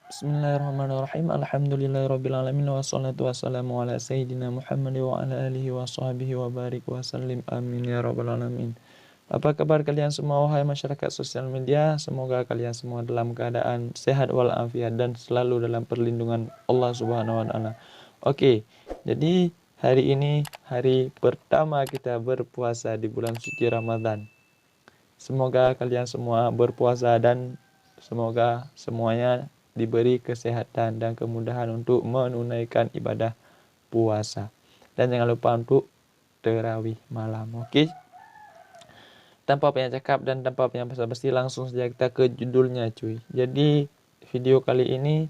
Bismillahirrahmanirrahim. Alhamdulillahirrabbilalamin. Wassalatu wassalamu ala sayyidina Muhammad wa ala alihi wa sahbihi wa barik wa sallim. Amin ya rabbal alamin. Apa kabar kalian semua wahai masyarakat sosial media? Semoga kalian semua dalam keadaan sehat walafiat dan selalu dalam perlindungan Allah Subhanahu wa taala. Oke, jadi hari ini hari pertama kita berpuasa di bulan suci Ramadan. Semoga kalian semua berpuasa dan semoga semuanya diberi kesehatan dan kemudahan untuk menunaikan ibadah puasa. Dan jangan lupa untuk tarawih malam. Oke? Tanpa banyak cakap dan tanpa banyak basa-basi, langsung saja kita ke judulnya cuy. Jadi video kali ini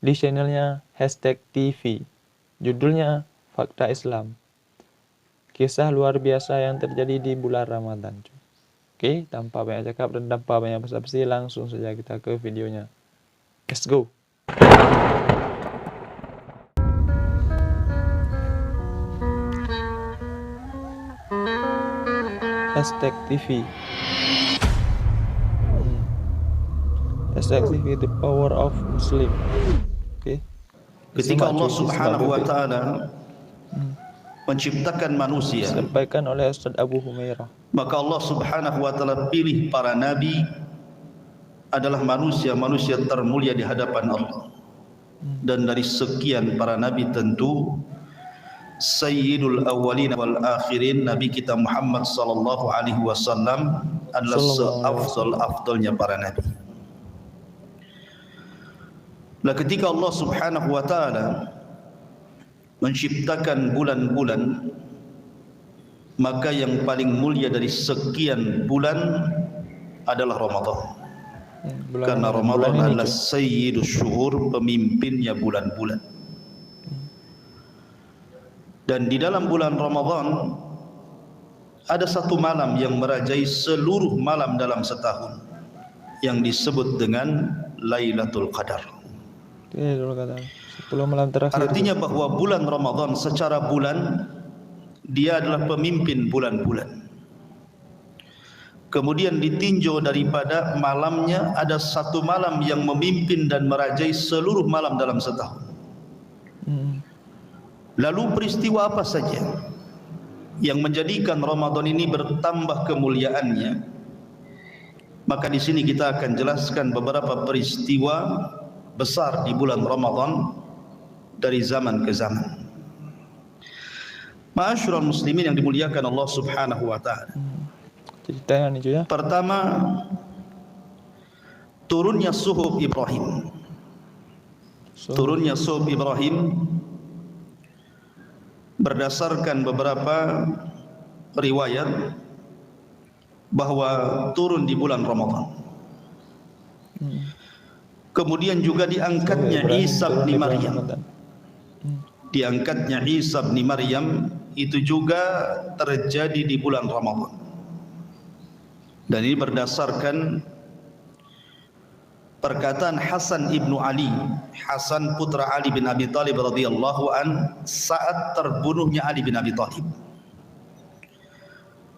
di channelnya #TV. Judulnya Fakta Islam. Kisah luar biasa yang terjadi di bulan Ramadan cuy. Oke, tanpa banyak cakap dan tanpa banyak basa-basi, langsung saja kita ke videonya. Let's go. #TV. #TV, the power of Muslim. Oke. Ketika Allah Subhanahu wa taala menciptakan manusia, disampaikan oleh Ustaz Abu Humairah, maka Allah Subhanahu wa taala pilih para nabi adalah manusia-manusia termulia di hadapan Allah. Dan dari sekian para nabi tentu Sayyidul Awwalin wal Akhirin, Nabi kita Muhammad sallallahu alaihi wasallam adalah seafdal-afdalnya para nabi. Nah, ketika Allah Subhanahu wa taala menciptakan bulan-bulan, maka yang paling mulia dari sekian bulan adalah Ramadan. Karena Ramadan adalah sayyidus syuhur, pemimpinnya bulan-bulan. Dan di dalam bulan Ramadan ada satu malam yang merajai seluruh malam dalam setahun, yang disebut dengan Lailatul Qadar. 10 malam terakhir. Artinya bahwa bulan Ramadan secara bulan dia adalah pemimpin bulan-bulan. Kemudian ditinjau daripada malamnya, ada satu malam yang memimpin dan merajai seluruh malam dalam setahun. Lalu peristiwa apa saja yang menjadikan Ramadan ini bertambah kemuliaannya? Maka di sini kita akan jelaskan beberapa peristiwa besar di bulan Ramadan dari zaman ke zaman. Ma'asyiral muslimin yang dimuliakan Allah Subhanahu wa taala. Ceritanya nih cuy ya. Pertama, turunnya suhuf Ibrahim. Turunnya suhuf Ibrahim berdasarkan beberapa riwayat bahwa turun di bulan Ramadan. Kemudian juga diangkatnya Isa bin Maryam. Diangkatnya Isa bin Maryam itu juga terjadi di bulan Ramadan. Dan ini berdasarkan perkataan Hasan ibnu Ali, Hasan putra Ali bin Abi Thalib radhiyallahu an, saat terbunuhnya Ali bin Abi Thalib.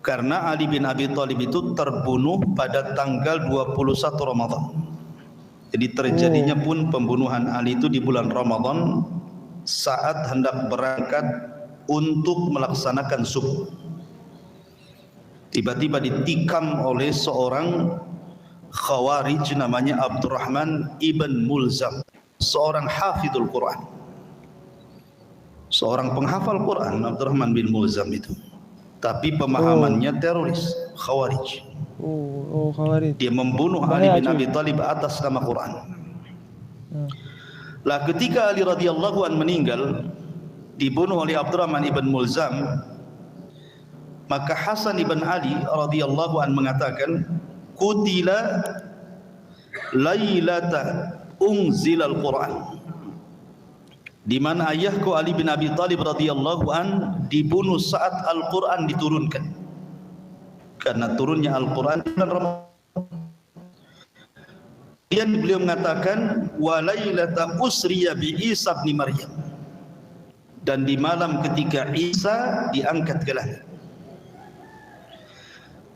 Karena Ali bin Abi Thalib itu terbunuh pada tanggal 21 Ramadan. Jadi terjadinya pun pembunuhan Ali itu di bulan Ramadan saat hendak berangkat untuk melaksanakan subuh. Tiba-tiba ditikam oleh seorang Khawarij namanya Abdurrahman ibn Mulzam, seorang hafidul Quran, seorang penghafal Quran. Abdurrahman bin Mulzam itu, tapi pemahamannya teroris Khawarij. Khawarij. Dia membunuh Ali bin Abi Thalib atas nama Quran. Lah ketika Ali radhiyallahu an meninggal, dibunuh oleh Abdurrahman ibn Mulzam, maka Hasan ibn Ali radhiyallahu an mengatakan, "Qutila lailata unzilal Quran." Di mana ayahku Ali bin Abi Thalib radhiyallahu an dibunuh saat Al-Quran diturunkan. Karena turunnya Al-Quran dan Ramadan. Dan beliau mengatakan, "Wa lailata usriya bi Isa bin Maryam." Dan di malam ketika Isa diangkat ke langit.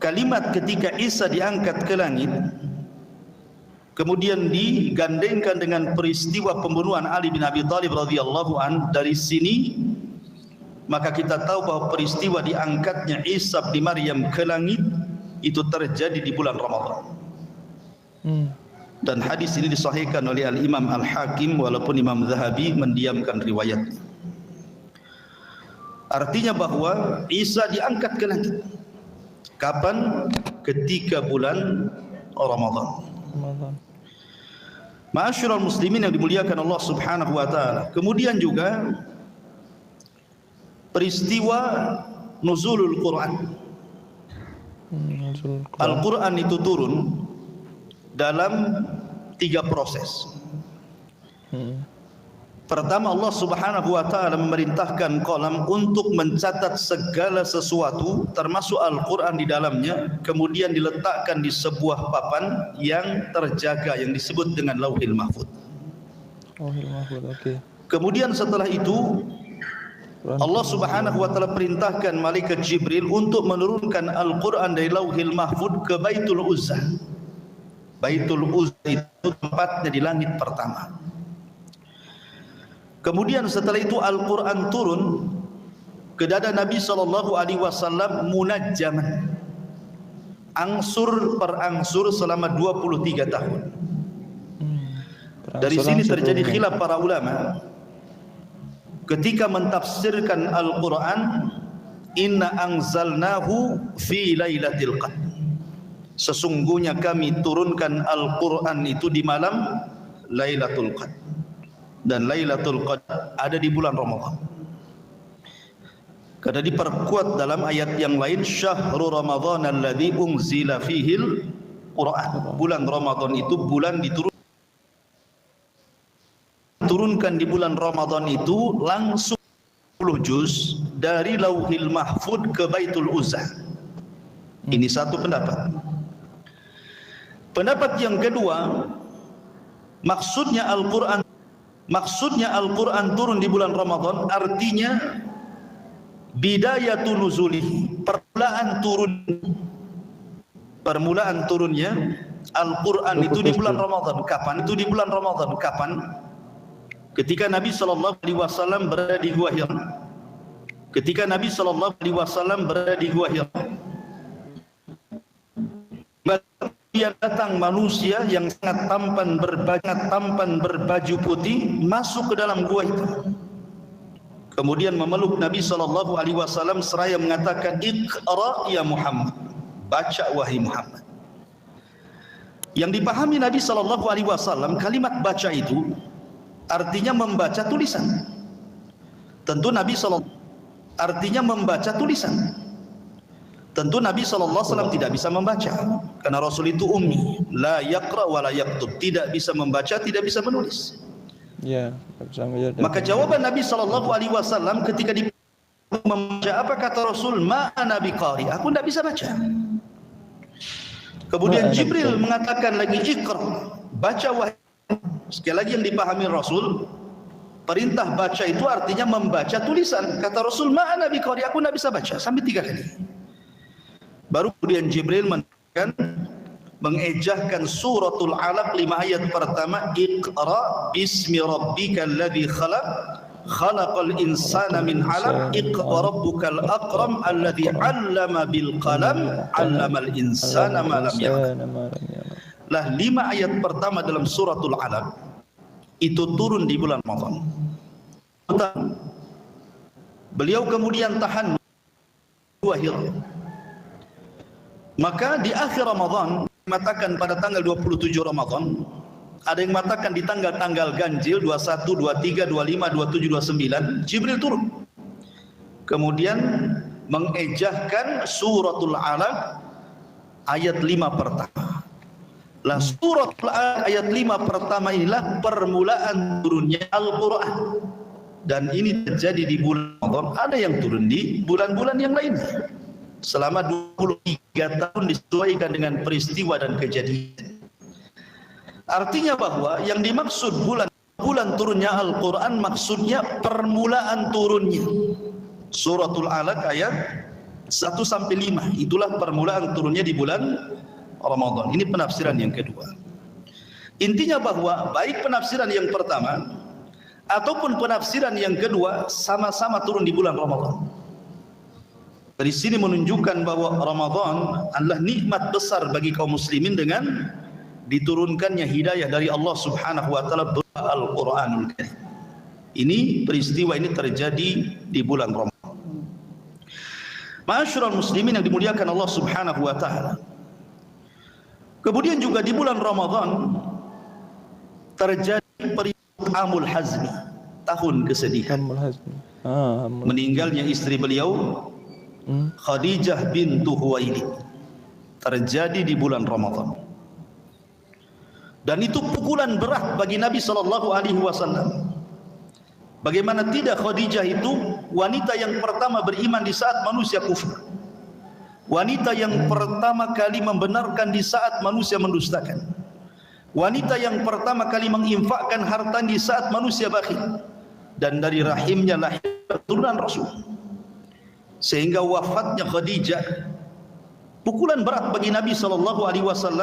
Kalimat ketika Isa diangkat ke langit kemudian digandengkan dengan peristiwa pembunuhan Ali bin Abi Thalib radhiyallahu an, dari sini maka kita tahu bahwa peristiwa diangkatnya Isa bin Maryam ke langit itu terjadi di bulan Ramadan. Dan hadis ini disahihkan oleh Al-Imam Al-Hakim walaupun Imam Zahabi mendiamkan riwayatnya. Artinya bahwa Isa diangkat ke langit. Kapan? Ketika bulan Ramadan. Ma'asyiral muslimin yang dimuliakan Allah Subhanahu wa taala. Kemudian juga peristiwa nuzulul Quran. Al-Quran itu turun dalam 3 proses. Pertama, Allah Subhanahu wa taala memerintahkan qalam untuk mencatat segala sesuatu termasuk Al-Quran di dalamnya, kemudian diletakkan di sebuah papan yang terjaga yang disebut dengan Lauhil Mahfuz. Lauhil Mahfuz, oke. Kemudian setelah itu Allah Subhanahu wa taala perintahkan malaikat Jibril untuk menurunkan Al-Quran dari Lauhil Mahfuz ke Baitul Uzzah. Baitul Uzzah itu tempatnya di langit pertama. Kemudian setelah itu Al-Quran turun ke dada Nabi SAW munajjaman, angsur per angsur selama 23 tahun. Dari sini terjadi khilaf para ulama ketika mentafsirkan Al-Quran, inna anzalnahu fi lailatul qadr. Sesungguhnya kami turunkan Al-Quran itu di malam Lailatul Qadr. Dan Lailatul Qadr ada di bulan Ramadan. Karena diperkuat dalam ayat yang lain, syahrul Ramadhan alladzi unzila fihil Quran. Bulan Ramadan itu bulan diturunkan di bulan Ramadan itu langsung 10 juz dari Lauhil Mahfuz ke Baitul Uzzah. Ini satu pendapat. Pendapat yang kedua, maksudnya Al-Quran turun di bulan Ramadan, artinya bidayatul nuzuli, permulaan turunnya Al-Quran itu di bulan Ramadan. Kapan? Itu di bulan Ramadan. Kapan? Ketika Nabi SAW berada di Gua Hira. Ketika Nabi SAW berada di Gua Hira, dia datang manusia yang sangat tampan berbaju putih masuk ke dalam gua itu. Kemudian memeluk Nabi SAW seraya mengatakan, Iqra ya Muhammad, baca wahai Muhammad. Yang dipahami Nabi SAW, kalimat baca itu artinya membaca tulisan. Tentu Nabi SAW artinya membaca tulisan. Tentu Nabi SAW tidak bisa membaca karena Rasul itu ummi, la yaqra wa la yaktub, tidak bisa membaca, tidak bisa menulis. Ya, maka jawaban Nabi SAW ketika membaca, apa kata Rasul? Ma ana biqari, aku tidak bisa baca. Kemudian Jibril mengatakan lagi, Iqra, baca wahai. Sekali lagi yang dipahami Rasul, perintah baca itu artinya membaca tulisan. Kata Rasul, ma ana biqari, aku tidak bisa baca, sampai 3 kali. Baru kemudian Jibril mengejahkan suratul Alaq 5 ayat pertama, Iqra bismi rabbikal ladzi khalaq, khalaqal insana min 'alaq, Iqra rabbukal akram alladzi 'allama bil qalam, 'allamal insana ma lam ya'lam. Lah 5 ayat pertama dalam suratul Alaq itu turun di bulan Ramadan. Beliau kemudian tahan Gua Hira. Maka di akhir Ramadan, mengatakan pada tanggal 27 Ramadan, ada yang mengatakan di tanggal-tanggal ganjil 21, 23, 25, 27, 29, Jibril turun. Kemudian mengejahkan suratul Alaq ayat 5 pertama. Lah suratul Alaq ayat 5 pertama inilah permulaan turunnya Al-Quran. Dan ini terjadi di bulan Ramadan, ada yang turun di bulan-bulan yang lain. Selama 23 tahun disesuaikan dengan peristiwa dan kejadian. Artinya bahwa yang dimaksud bulan turunnya Al-Quran maksudnya permulaan turunnya. Suratul Alaq ayat 1-5, itulah permulaan turunnya di bulan Ramadan. Ini penafsiran yang kedua. Intinya bahwa baik penafsiran yang pertama ataupun penafsiran yang kedua sama-sama turun di bulan Ramadan. Dari sini menunjukkan bahwa Ramadan adalah nikmat besar bagi kaum muslimin dengan diturunkannya hidayah dari Allah Subhanahu wa taala berupa Al-Qur'anul Karim. Ini peristiwa ini terjadi di bulan Ramadan. Ma'asyiral muslimin yang dimuliakan Allah Subhanahu wa taala. Kemudian juga di bulan Ramadan terjadi peristiwa Amul Hazmi, tahun kesedihan. Meninggalnya istri beliau Khadijah bintu Huwailid, terjadi di bulan Ramadan. Dan itu pukulan berat bagi Nabi SAW. Bagaimana tidak, Khadijah itu wanita yang pertama beriman di saat manusia kufur, wanita yang pertama kali membenarkan di saat manusia mendustakan, wanita yang pertama kali menginfakkan harta di saat manusia bakhil, dan dari rahimnya lahir keturunan Rasul. Sehingga wafatnya Khadijah pukulan berat bagi Nabi SAW,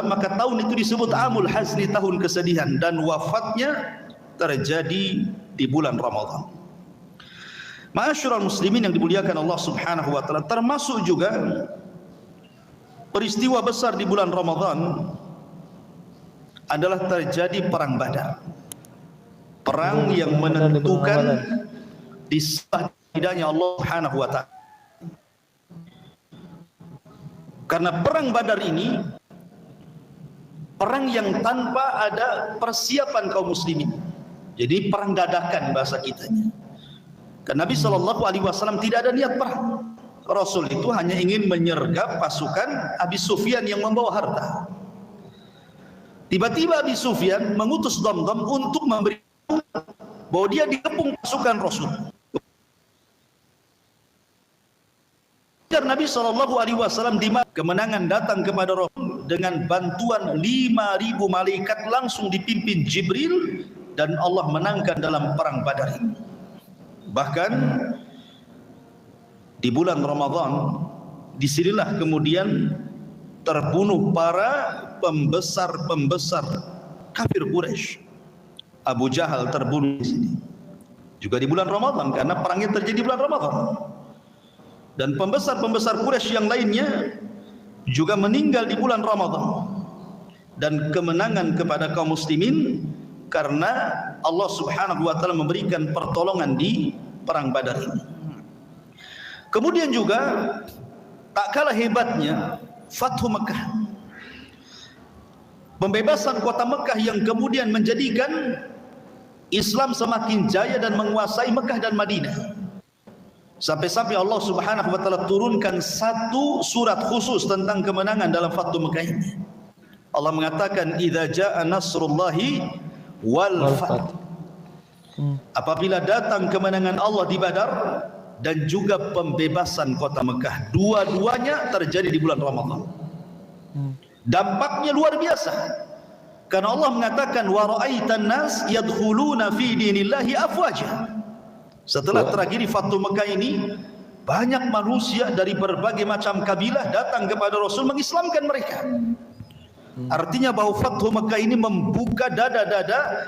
maka tahun itu disebut Amul Hazni, tahun kesedihan, dan wafatnya terjadi di bulan Ramadan. Ma'asyiral muslimin yang dimuliakan Allah Subhanahu wa taala, termasuk juga peristiwa besar di bulan Ramadan adalah terjadi perang Badar. Perang yang menentukan disahidahnya Allah Subhanahu wa taala. Karena perang Badar ini perang yang tanpa ada persiapan kaum muslimin. Jadi perang dadakan bahasa kitanya. Karena Nabi SAW tidak ada niat perang. Rasul itu hanya ingin menyergap pasukan Abi Sufyan yang membawa harta. Tiba-tiba Abi Sufyan mengutus Damdam untuk memberi bahwa dia dikepung pasukan Rasul. Nabi SAW di mana kemenangan datang kepada Rasul dengan bantuan 5.000 malaikat langsung dipimpin Jibril, dan Allah menangkan dalam perang Badar ini. Bahkan di bulan Ramadan disinilah kemudian terbunuh para pembesar-pembesar kafir Quraisy. Abu Jahal terbunuh di sini juga di bulan Ramadan, karena perangnya terjadi di bulan Ramadan. Dan pembesar-pembesar Quraisy yang lainnya juga meninggal di bulan Ramadan. Dan kemenangan kepada kaum muslimin karena Allah Subhanahu wa taala memberikan pertolongan di perang Badar ini. Kemudian juga tak kalah hebatnya Fathu Mekah, pembebasan kota Mekah yang kemudian menjadikan Islam semakin jaya dan menguasai Mekah dan Madinah. Sampai-sampai Allah Subhanahu wa taala turunkan satu surat khusus tentang kemenangan dalam Fathu Mekah ini. Allah mengatakan idza jaa nasrullahi wal fath. Apabila datang kemenangan Allah di Badar dan juga pembebasan kota Mekah, dua-duanya terjadi di bulan Ramadan. Dampaknya luar biasa. Karena Allah mengatakan wa ra'aitan nas yadkhuluna fi dinillahi afwaja. Setelah terakhir Fathu Mekah ini, banyak manusia dari berbagai macam kabilah datang kepada Rasul mengislamkan mereka. Artinya bahwa Fathu Mekah ini membuka dada-dada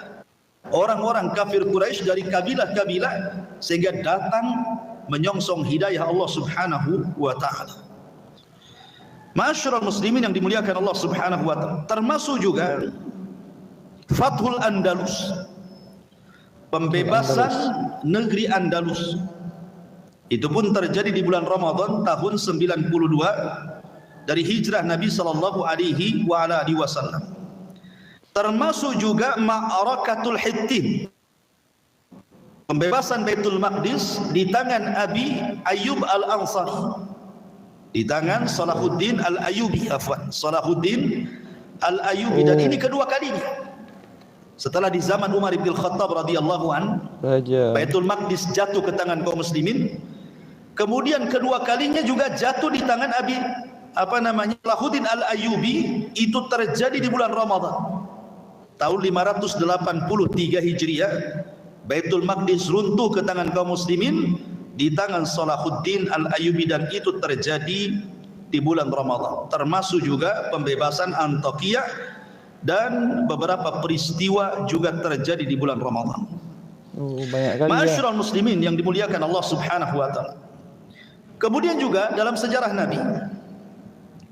orang-orang kafir Quraisy dari kabilah-kabilah, sehingga datang menyongsong hidayah Allah Subhanahu wa taala. Ma'asyiral muslimin yang dimuliakan Allah Subhanahu wa taala, termasuk juga Fathul Andalus, pembebasan negeri Andalus. Itu pun terjadi di bulan Ramadan tahun 92 dari hijrah Nabi sallallahu alaihi wasallam. Termasuk juga Ma'arakatul Hittin, pembebasan Baitul Maqdis di tangan Abi Ayyub Al-Ansari, di tangan Salahuddin Al-Ayyubi, Salahuddin Al-Ayyubi. Dan ini kedua kalinya setelah di zaman Umar bin Khattab radhiyallahu an, Baitul Maqdis jatuh ke tangan kaum muslimin. Kemudian kedua kalinya juga jatuh di tangan Abi Salahuddin Al-Ayyubi. Itu terjadi di bulan Ramadan tahun 583 Hijriah. Baitul Maqdis runtuh ke tangan kaum muslimin di tangan Salahuddin Al-Ayyubi, dan itu terjadi di bulan Ramadan. Termasuk juga pembebasan Antakya dan beberapa peristiwa juga terjadi di bulan Ramadan. Banyak kali ya. Ma'asyiral muslimin yang dimuliakan Allah Subhanahu wa taala. Kemudian juga dalam sejarah Nabi,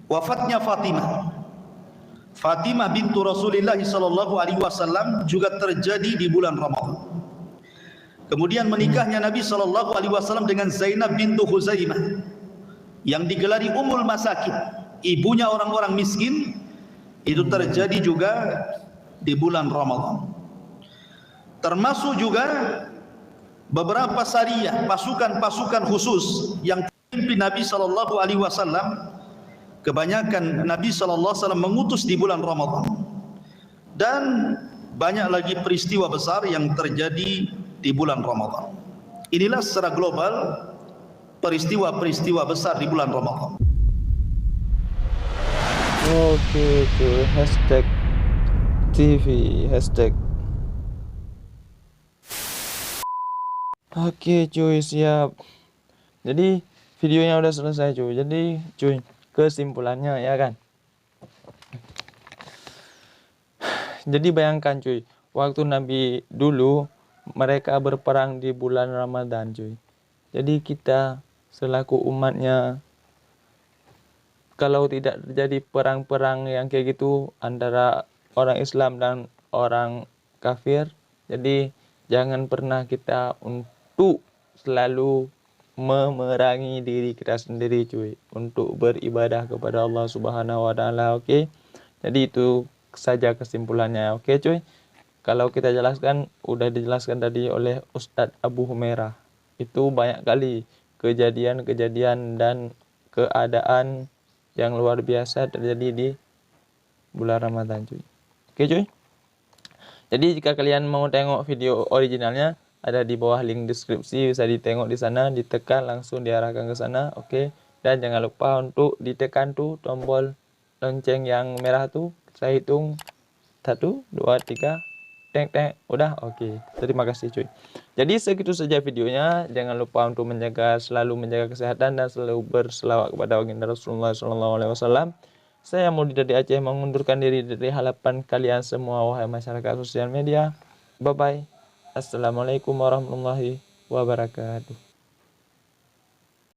wafatnya Fatimah. Fatimah bintu Rasulullah sallallahu alaihi wasallam juga terjadi di bulan Ramadan. Kemudian menikahnya Nabi sallallahu alaihi wasallam dengan Zainab bintu Huzaimah yang digelari Ummul Masakin, ibunya orang-orang miskin, itu terjadi juga di bulan Ramadan. Termasuk juga beberapa sariyah, pasukan-pasukan khusus yang dipimpin Nabi sallallahu alaihi wasallam. Kebanyakan Nabi sallallahu alaihi wasallam mengutus di bulan Ramadan. Dan banyak lagi peristiwa besar yang terjadi di bulan Ramadan. Inilah secara global peristiwa-peristiwa besar di bulan Ramadan. Oke, hashtag TV, hashtag. Oke cuy, siap. Jadi videonya udah selesai cuy. Jadi cuy, kesimpulannya ya kan. Jadi bayangkan cuy, waktu Nabi dulu mereka berperang di bulan Ramadan cuy. Jadi kita selaku umatnya, kalau tidak terjadi perang-perang yang kayak gitu antara orang Islam dan orang kafir, jadi jangan pernah kita untuk selalu memerangi diri kita sendiri cuy, untuk beribadah kepada Allah Subhanahu wa taala. Oke. Jadi itu saja kesimpulannya. Oke cuy. Kalau kita jelaskan, udah dijelaskan tadi oleh Ustadz Abu Humairah. Itu banyak kali kejadian-kejadian dan keadaan yang luar biasa terjadi di bulan Ramadan cuy. Oke cuy. Jadi jika kalian mau tengok video originalnya, ada di bawah link deskripsi, bisa ditengok di sana, ditekan langsung diarahkan ke sana. Oke. Dan jangan lupa untuk ditekan tuh tombol lonceng yang merah tuh. Saya hitung 1, 2, 3. Teng. Udah. Oke. Terima kasih cuy. Jadi segitu saja videonya. Jangan lupa untuk selalu menjaga kesehatan dan selalu berselawat kepada baginda Rasulullah SAW. Saya Mudi dari Aceh mengundurkan diri dari hadapan kalian semua wahai masyarakat sosial media. Bye bye. Assalamualaikum warahmatullahi wabarakatuh.